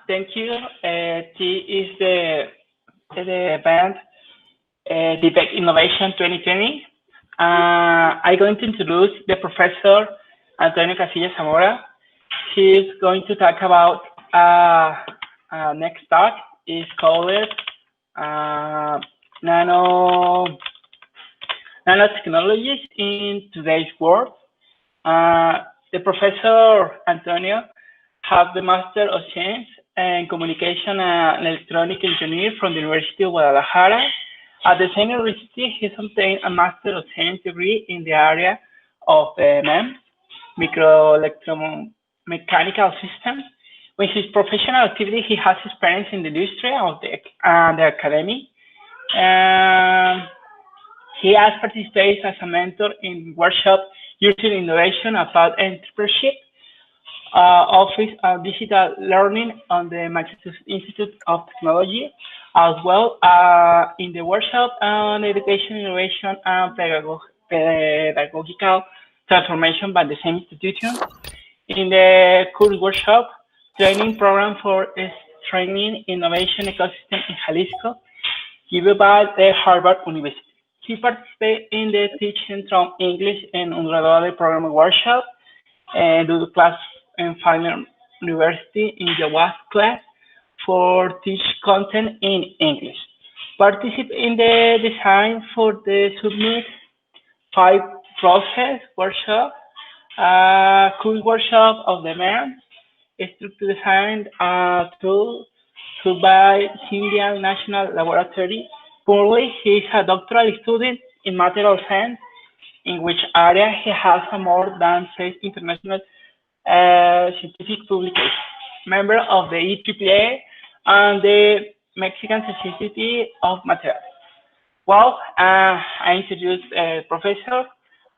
Thank you. This is the event Divec Innovation 2020. I'm going to introduce the Professor Antonio Casillas Zamora. He's going to talk about next talk. Is called nanotechnologies in today's world. The Professor Antonio has the Master of Science and Communication and Electronic Engineer from the University of Guadalajara. At the same university, he's obtained a Master of Science degree in the area of MEMS, microelectromechanical systems. With his professional activity, he has experience in the industry of the academy. He has participated as a mentor in workshops using innovation about entrepreneurship, Office of Digital Learning on the Massachusetts Institute of Technology, as well in the workshop on education, innovation, and pedagogical transformation by the same institution. In the course workshop, training program for training innovation ecosystem in Jalisco, given by the Harvard University. He participated in the teaching from English and undergraduate program workshop and do the class in final university in the WASP class for teach content in English. Participate in the design for the Submit 5 process workshop, cool workshop of the man, structure design tool by Indian National Laboratory. Currently, he is a doctoral student in material science, in which area he has more than 6 international scientific publications. Member of the EAAA and the Mexican Society of Materials. Well, I introduce Professor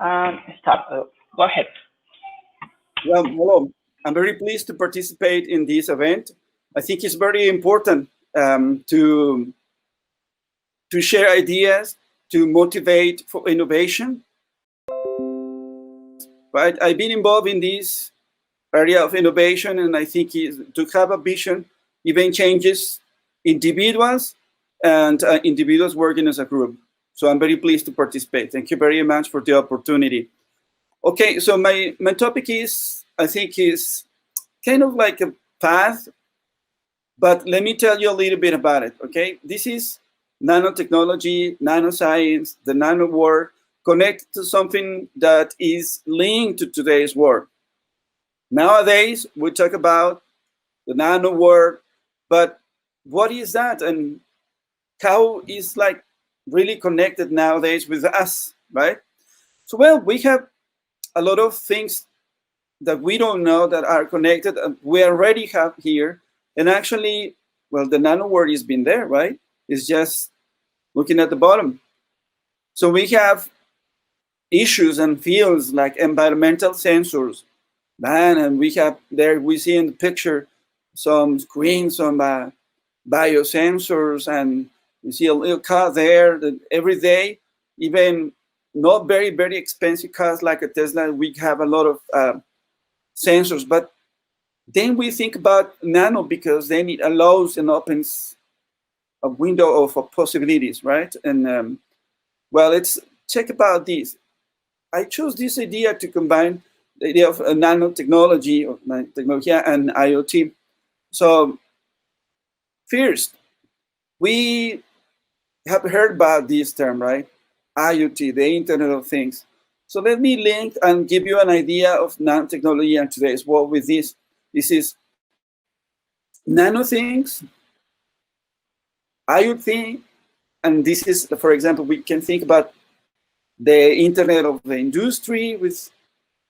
and start. Go ahead. Well, hello. I'm very pleased to participate in this event. I think it's very important to share ideas, to motivate for innovation. Right? I've been involved in this area of innovation, and I think to have a vision even changes individuals and individuals working as a group. So I'm very pleased to participate. Thank you very much for the opportunity. Okay, so my topic I think is kind of like a path, but let me tell you a little bit about it, okay? This is nanotechnology, nanoscience, the nano world, connected to something that is linked to today's world. Nowadays, we talk about the nano world, but what is that and how is like really connected nowadays with us, right? So, well, we have a lot of things that we don't know that are connected and we already have here. And actually, well, the nano world has been there, right? It's just looking at the bottom. So we have issues and fields like environmental sensors, and we have there, we see in the picture some screens, some biosensors, and you see a little car there that every day, even not very, very expensive cars like a Tesla, we have a lot of sensors. But then we think about nano because then it allows and opens a window of possibilities, right? And well, let's check about this. I chose this idea to combine the idea of nanotechnology or tecnología and IoT. So first, we have heard about this term, right? IoT, the Internet of Things. So let me link and give you an idea of nanotechnology and today's world with this. This is nano things, IoT, and this is, for example, we can think about the Internet of the industry with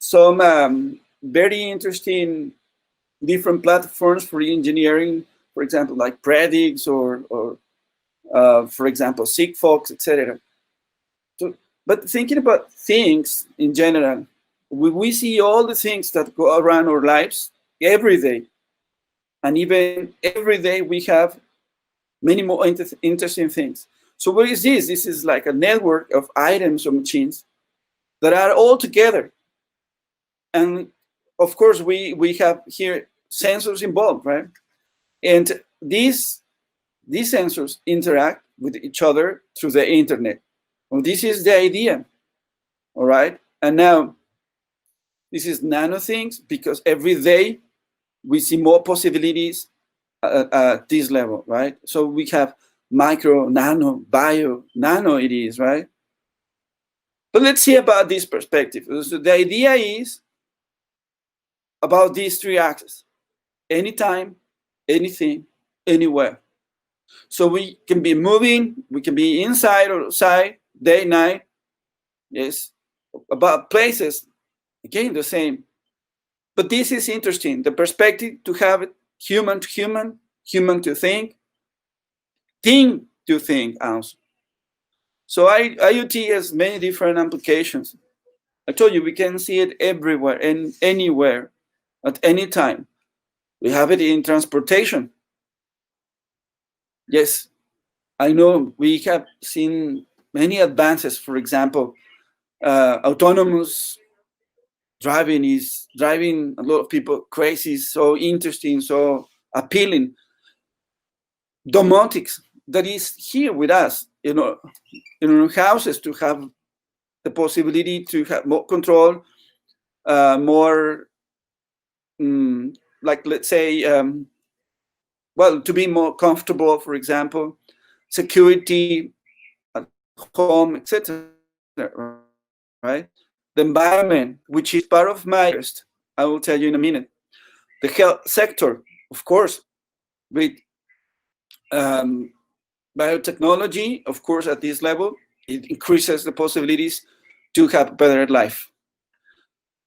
some very interesting different platforms for engineering, for example, like Predix or for example, Sigfox, etc. So, but thinking about things in general, we see all the things that go around our lives every day. And even every day we have many more interesting things. So what is this? This is like a network of items or machines that are all together. And of course, we have here sensors involved, right? And these sensors interact with each other through the internet. Well, this is the idea, all right? And now, this is nano things, because every day we see more possibilities at this level, right? So we have micro, nano, bio, nano it is, right? But let's see about this perspective. So the idea is about these three axes: anytime, anything, anywhere. So we can be moving, we can be inside or outside, day, night. Yes, about places, again, the same. But this is interesting, the perspective to have it human to human, human to think, thing to think also. So IoT has many different applications. I told you we can see it everywhere and anywhere at any time. We have it in transportation. Yes, I know we have seen many advances. For example, autonomous driving is driving a lot of people crazy, so interesting, so appealing. Domotics, that is here with us, in our houses, to have the possibility to have more control, more, like, let's say, well, to be more comfortable, for example, security at home, etc. Right? The environment, which is part of my interest, I will tell you in a minute. The health sector, of course, with biotechnology, of course, at this level, it increases the possibilities to have a better life.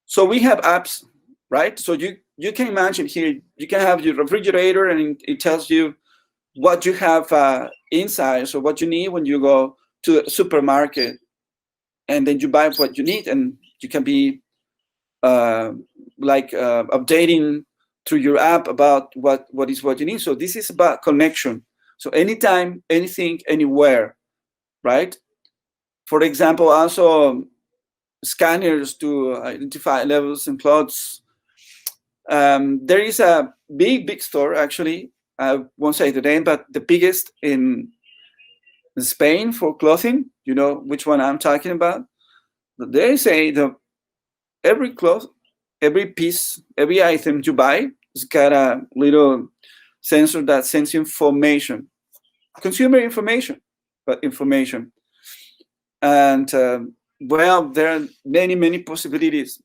So we have apps, right? So you can imagine here, you can have your refrigerator, and it tells you what you have inside, so what you need when you go to the supermarket, and then you buy what you need, and you can be updating through your app about what you need. So this is about connection. So anytime, anything, anywhere, right? For example, also scanners to identify levels in clothes. There is a big store, actually. I won't say the name, but the biggest in Spain for clothing. You know which one I'm talking about. They say every cloth, every piece, every item you buy has got a little sensor that sends information, consumer information, but information. And well, there are many possibilities.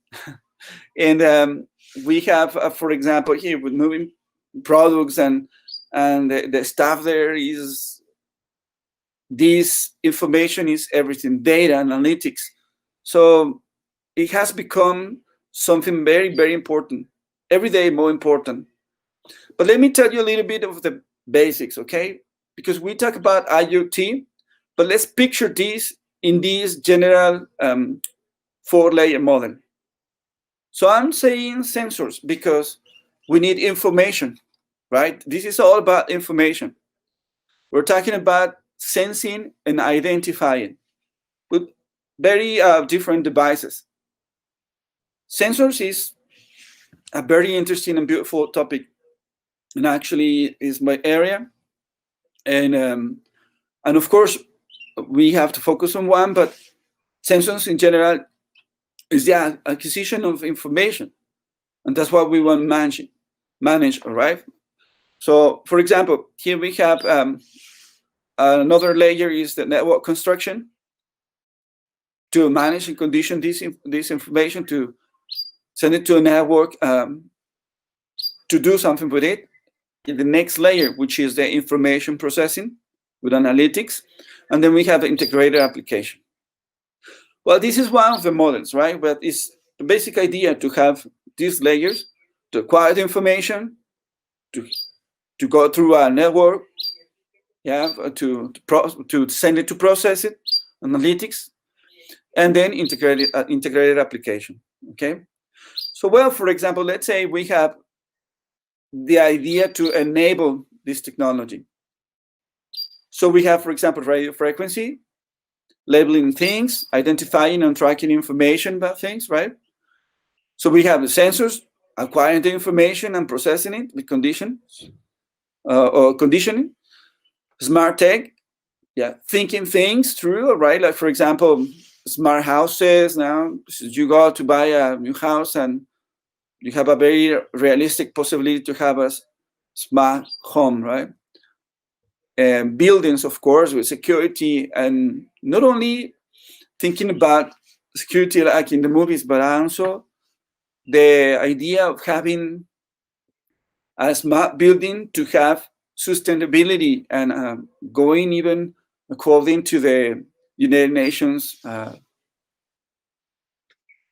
And we have, for example, here with moving products, and the stuff there is, this information is everything, data, analytics. So it has become something very important, every day more important. But let me tell you a little bit of the basics, okay? Because we talk about IoT, but let's picture this in this general 4-layer model. So I'm saying sensors because we need information, right? This is all about information. We're talking about sensing and identifying with very different devices. Sensors is a very interesting and beautiful topic, and actually is my area. And of course, we have to focus on one, but sensors in general is the acquisition of information, and that's what we want to manage, all right? So, for example, here we have another layer is the network construction, to manage and condition this information, to send it to a network, to do something with it. In the next layer, which is the information processing with analytics, and then we have the integrated application. Well, this is one of the models, right? But it's the basic idea to have these layers, to acquire the information, to go through a network, yeah, to send it, to process it, analytics, and then integrated application. Okay. So, well, for example, let's say we have the idea to enable this technology. So we have, for example, radio frequency, labeling things, identifying and tracking information about things, right? So we have the sensors acquiring the information and processing it with conditions. or conditioning. Smart tech, yeah, thinking things through, right? Like, for example, smart houses. Now you go to buy a new house and you have a very realistic possibility to have a smart home, right? And buildings, of course, with security, and not only thinking about security like in the movies, but also the idea of having a smart building to have sustainability and going even according to the United Nations.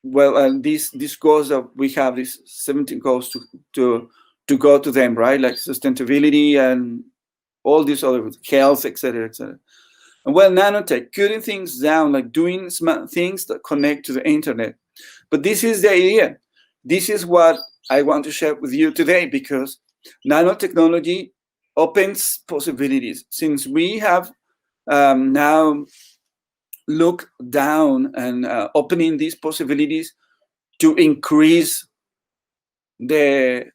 These goals that we have, these 17 goals to go to them, right? Like sustainability and all these other health, etc., etc. And well, nanotech, cutting things down, like doing smart things that connect to the internet. But this is the idea. This is what I want to share with you today, because nanotechnology opens possibilities. Since we have now looked down and opening these possibilities to increase the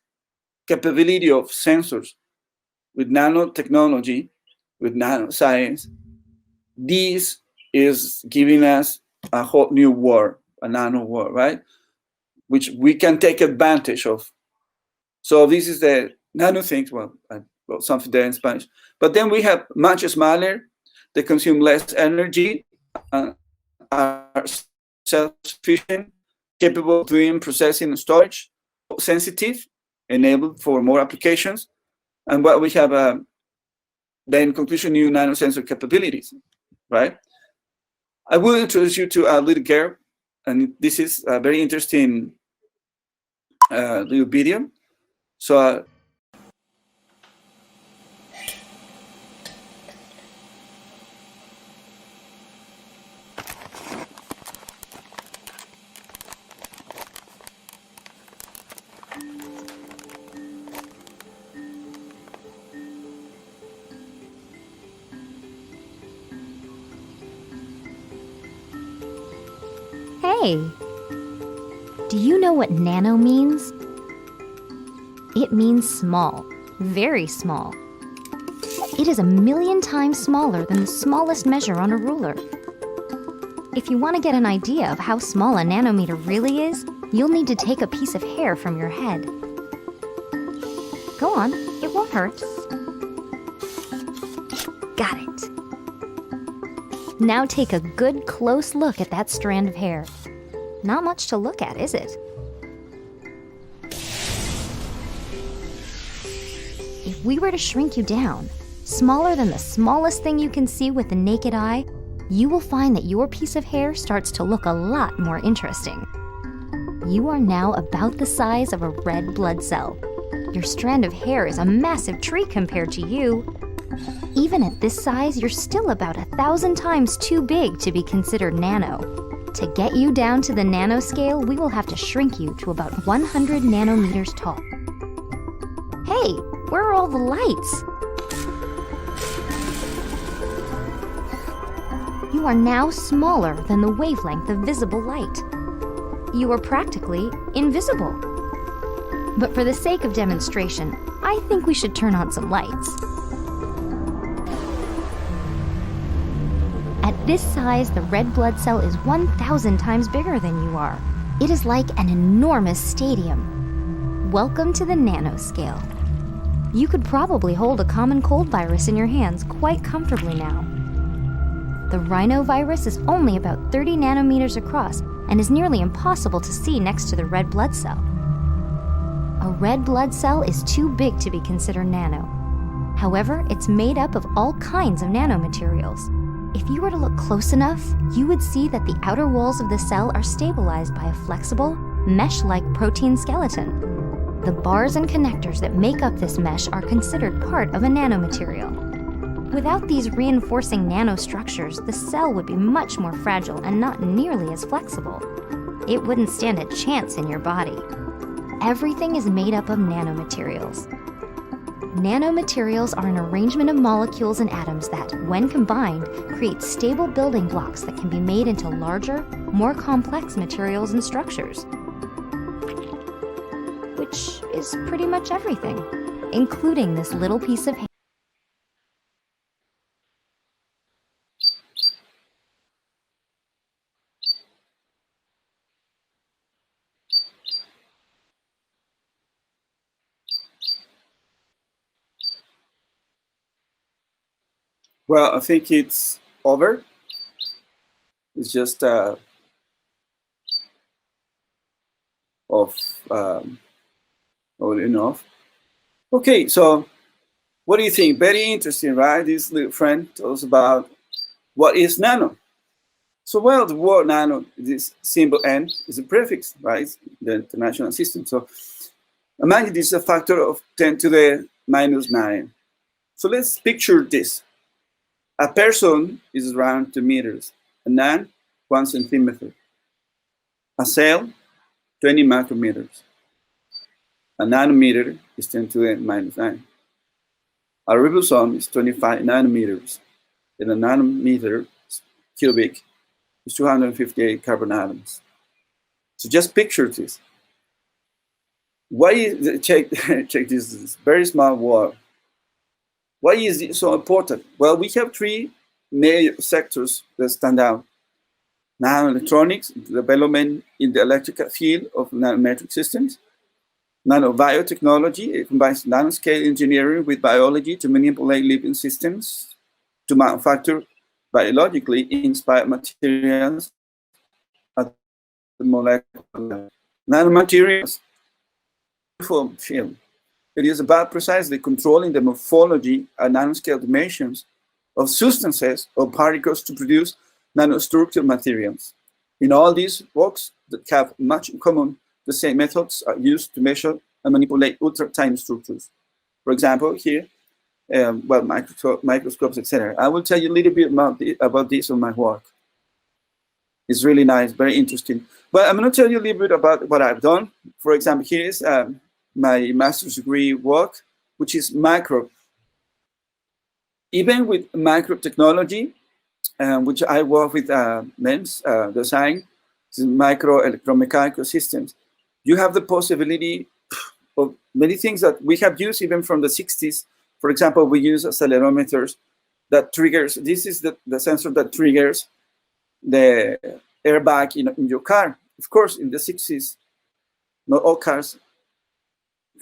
capability of sensors with nanotechnology, with nanoscience, this is giving us a whole new world, a nano world, right? Which we can take advantage of. So this is the nano things, well, something there in Spanish. But then we have much smaller, they consume less energy, are self-sufficient, capable of doing processing and storage, sensitive, enabled for more applications. And what we have, then in conclusion, new nanosensor capabilities, right? I will introduce you to a little girl, and this is a very interesting little video. So Hey! Do you know what nano means? It means small, very small. It is 1,000,000 times smaller than the smallest measure on a ruler. If you want to get an idea of how small a nanometer really is, you'll need to take a piece of hair from your head. Go on, it won't hurt. Got it. Now take a good close look at that strand of hair. Not much to look at, is it? If we were to shrink you down, smaller than the smallest thing you can see with the naked eye, you will find that your piece of hair starts to look a lot more interesting. You are now about the size of a red blood cell. Your strand of hair is a massive tree compared to you. Even at this size, you're still about 1,000 times too big to be considered nano. To get you down to the nanoscale, we will have to shrink you to about 100 nanometers tall. Hey, where are all the lights? You are now smaller than the wavelength of visible light. You are practically invisible. But for the sake of demonstration, I think we should turn on some lights. At this size, the red blood cell is 1,000 times bigger than you are. It is like an enormous stadium. Welcome to the nanoscale. You could probably hold a common cold virus in your hands quite comfortably now. The rhinovirus is only about 30 nanometers across and is nearly impossible to see next to the red blood cell. A red blood cell is too big to be considered nano. However, it's made up of all kinds of nanomaterials. If you were to look close enough, you would see that the outer walls of the cell are stabilized by a flexible, mesh-like protein skeleton. The bars and connectors that make up this mesh are considered part of a nanomaterial. Without these reinforcing nanostructures, the cell would be much more fragile and not nearly as flexible. It wouldn't stand a chance in your body. Everything is made up of nanomaterials. Nanomaterials are an arrangement of molecules and atoms that, when combined, create stable building blocks that can be made into larger, more complex materials and structures. Which is pretty much everything. including this little piece of Well, I think it's over. It's just off enough. Okay, so what do you think? Very interesting, right? This little friend tells us about what is nano. So, well, the word nano, this symbol N, is a prefix, right? The international system. So, imagine this is a factor of 10 to the minus 9. So, let's picture this. A person is around 2 meters, a nan, 1 centimeter. A cell, 20 micrometers. A nanometer is 10 to the minus 9. A ribosome is 25 nanometers, and a nanometer cubic is 258 carbon atoms. So just picture this. Why is check this very small word? Why is it so important? Well, we have 3 major sectors that stand out. Nanoelectronics, development in the electrical field of nanometric systems. Nanobiotechnology, it combines nanoscale engineering with biology to manipulate living systems to manufacture biologically inspired materials at the molecular level. Nanomaterials, field. It is about precisely controlling the morphology and nanoscale dimensions of substances or particles to produce nanostructured materials. In all these works that have much in common, the same methods are used to measure and manipulate ultra-tiny structures. For example, here, well, microscopes, etc. I will tell you a little bit about this on my work. It's really nice, very interesting. But I'm going to tell you a little bit about what I've done. For example, here is my master's degree work, which is micro. Even with microtechnology, which I work with MEMS design, micro electromechanical systems, you have the possibility of many things that we have used even from the 60s. For example, we use accelerometers that triggers, this is the sensor that triggers the airbag in your car. Of course, in the 60s, not all cars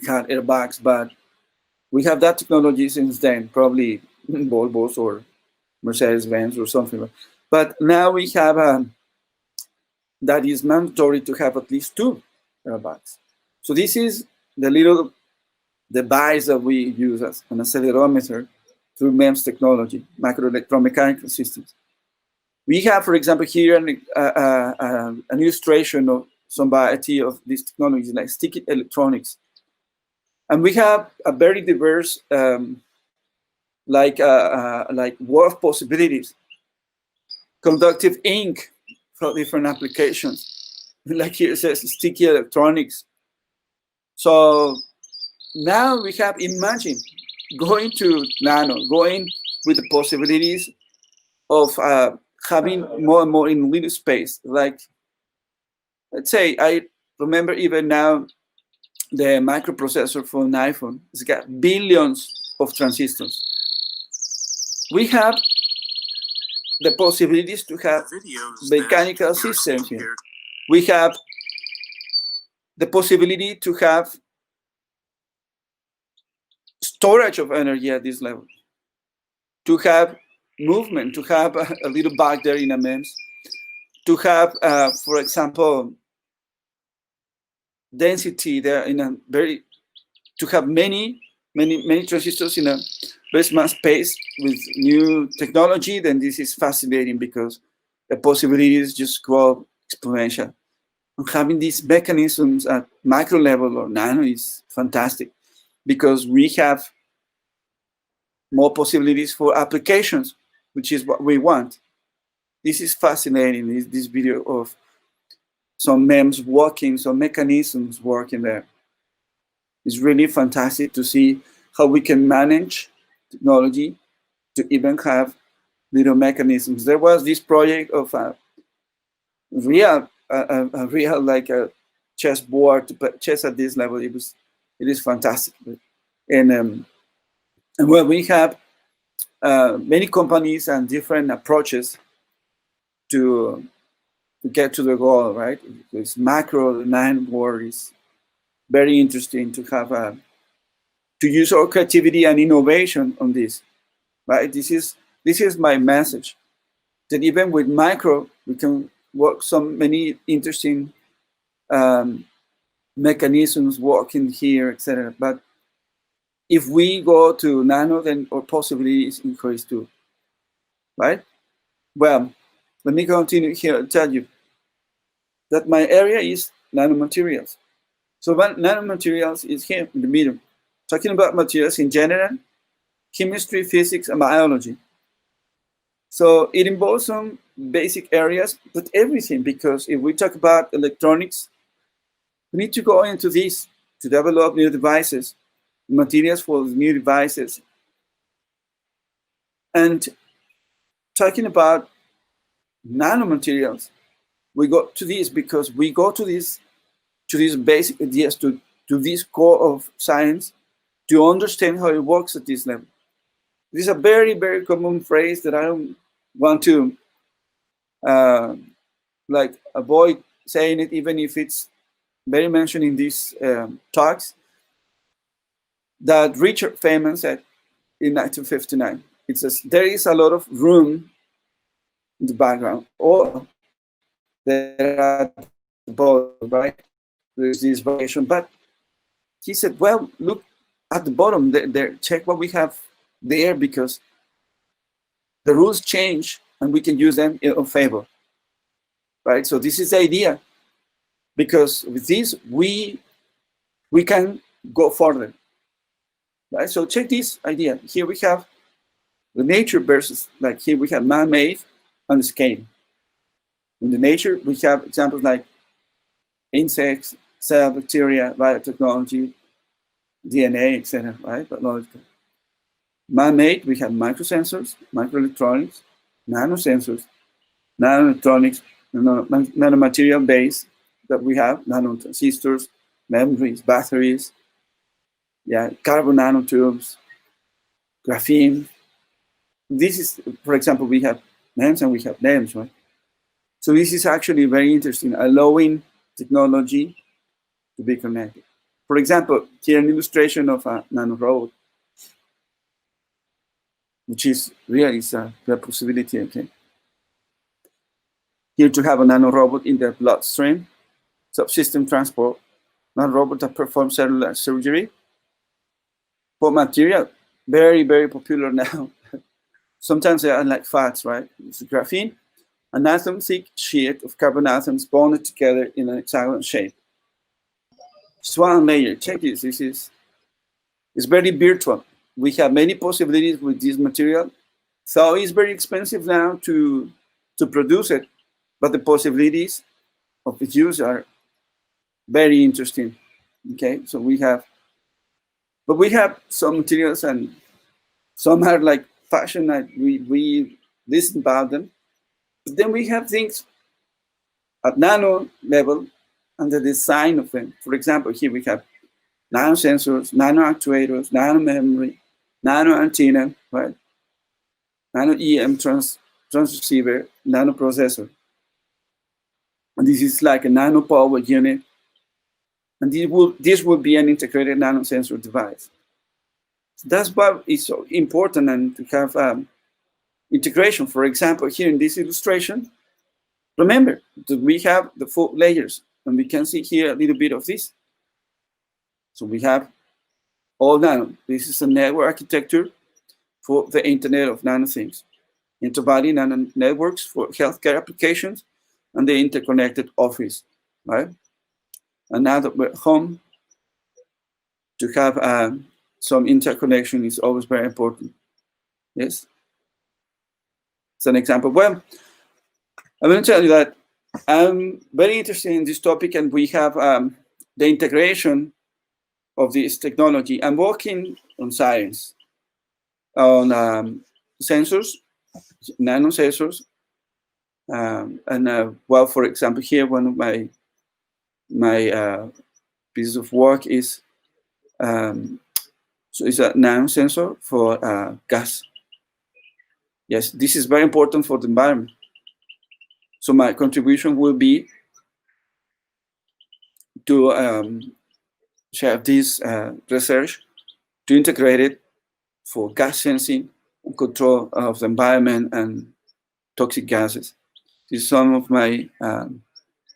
had airbags, but we have that technology since then, probably Volvos or Mercedes-Benz or something. But now we have that is mandatory to have at least 2 airbags. So this is the little device that we use as an accelerometer through MEMS technology, microelectromechanical systems. We have, for example, here an illustration of some variety of these technologies like sticky electronics. And we have a very diverse like world of possibilities. Conductive ink for different applications. Like here it says sticky electronics. So now we have, imagine going to nano, going with the possibilities of having more and more in little space. Like, let's say, I remember even now the microprocessor for an iPhone. It's got billions of transistors. We have the possibilities to have mechanical systems here. We have the possibility to have storage of energy at this level, to have movement, to have a little bag there in a MEMS, to have, for example, density there in a very, to have many transistors in a very small space with new technology. Then this is fascinating because the possibilities just grow exponential. And having these mechanisms at micro level or nano is fantastic because we have more possibilities for applications, which is what we want. This is fascinating, this video of some MEMS working, some mechanisms working there. It's really fantastic to see how we can manage technology to even have little mechanisms. There was this project of a real like a chessboard to put chess at this level. It is fantastic. And well, we have many companies and different approaches to get to the goal, right? This macro nano world is very interesting to have to use our creativity and innovation on this, right? This is my message, that even with micro we can work so many interesting mechanisms working here, etc. But if we go to nano, then our possibilities increase too, right? Well, let me continue here and tell you that my area is nanomaterials. So nanomaterials is here in the middle, talking about materials in general, chemistry, physics, and biology. So it involves some basic areas, but everything, because if we talk about electronics, we need to go into this to develop new devices, materials for new devices. And talking about nanomaterials, we go to this because we go to these basic ideas, to this core of science, to understand how it works at this level. This is a very, very common phrase that I don't want to like avoid saying it, even if it's very mentioned in these talks, that Richard Feynman said in 1959. It says, there is a lot of room in the background, or there are the bottom, right? There's this variation, but he said, well, look at the bottom there, check what we have there, because the rules change and we can use them in favor, right? So this is the idea, because with this we can go further, right? So check this idea. Here we have the nature versus, like here we have man-made and scale. In the nature, we have examples like insects, cell, bacteria, biotechnology, DNA, etc., right? Biological. Man-made, we have microsensors, microelectronics, nanosensors, nanoelectronics, nanomaterial base that we have, nanotransistors, memories, batteries, yeah, carbon nanotubes, graphene. This is, for example, we have MEMS and we have NEMS, right? So this is actually very interesting, allowing technology to be connected. For example, here an illustration of a nanorobot, which is really a possibility, okay? Here to have a nanorobot in the bloodstream, subsystem transport, nanorobot that performs cellular surgery. For material, very, very popular now. Sometimes they are like fats, right? It's graphene, an atom-thick sheet of carbon atoms bonded together in an hexagonal shape. Just one layer. Check this. It's very virtual. We have many possibilities with this material. So it's very expensive now to produce it, but the possibilities of its use are very interesting. Okay, so we have some materials, and some are like fashion, that we listen about them. But then we have things at nano level and the design of them. For example, here we have nanosensors, nanoactuators, nanomemory, nanoantenna, right? Nano-EM transceiver, nanoprocessor. And this is like a nano power unit. And this will be an integrated nanosensor device. So that's why it's so important, and to have integration. For example, here in this illustration, remember that we have the 4 layers, and we can see here a little bit of this. So we have all nano. This is a network architecture for the Internet of Nano Things. Interbody nano networks for healthcare applications, and the interconnected office, right? And now that we're home, to have some interconnection is always very important. Yes? It's an example. Well, I'm going to tell you that I'm very interested in this topic, and we have the integration of this technology. I'm working on science, on sensors, nanosensors, and well, for example, here one of my pieces of work is So it's a nanosensor for gas. Yes, this is very important for the environment. So my contribution will be to share this research, to integrate it for gas sensing and control of the environment and toxic gases. This is some of my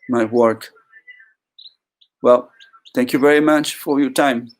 my work. Well, thank you very much for your time.